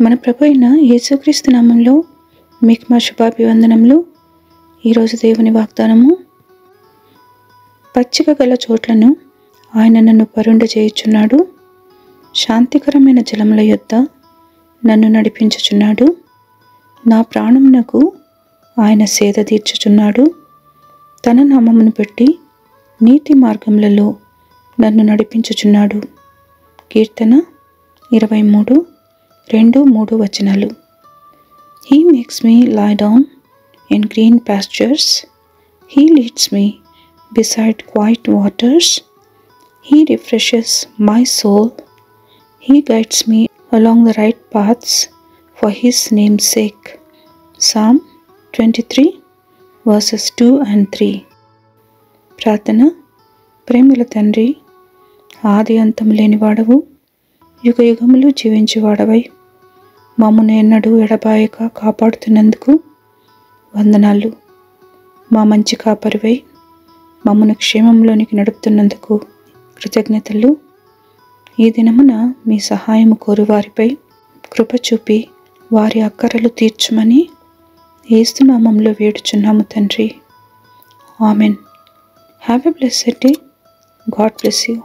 మన ప్రభు అయిన యేసుక్రీస్తు నామంలో మీకు మా శుభాభివందనములు. ఈరోజు దేవుని వాగ్దానము, పచ్చిక గల చోట్లను ఆయన నన్ను పరుండ చేయుచున్నాడు, శాంతికరమైన జలముల యొద్ద నన్ను నడిపించుచున్నాడు, నా ప్రాణమునకు ఆయన సేద తీర్చుచున్నాడు, తన నామమును పెట్టి నీతి మార్గములలో నన్ను నడిపించుచున్నాడు. కీర్తన 23:2-3 వచనాలు. He makes me lie down in green pastures. He leads me beside quiet waters. He refreshes my soul. He guides me along the right paths for His name's sake. Psalm 23:2-3. ప్రార్థన. ప్రేమల తండ్రి, ఆది అంతము లేనివాడవు, యుగ యుగములు జీవించేవాడవై మమ్మను ఎన్నడూ ఎడబాయక కాపాడుతున్నందుకు వందనాలు. మా మంచి కాపరివై మమ్మను క్షేమంలోనికి నడుపుతున్నందుకు కృతజ్ఞతలు. ఈ దినమున మీ సహాయము కోరు వారిపై కృప చూపి వారి అక్కరలు తీర్చుమని యేసు నామములో వేడుచున్నాము తండ్రి. Amen. Have a blessed day. God bless you.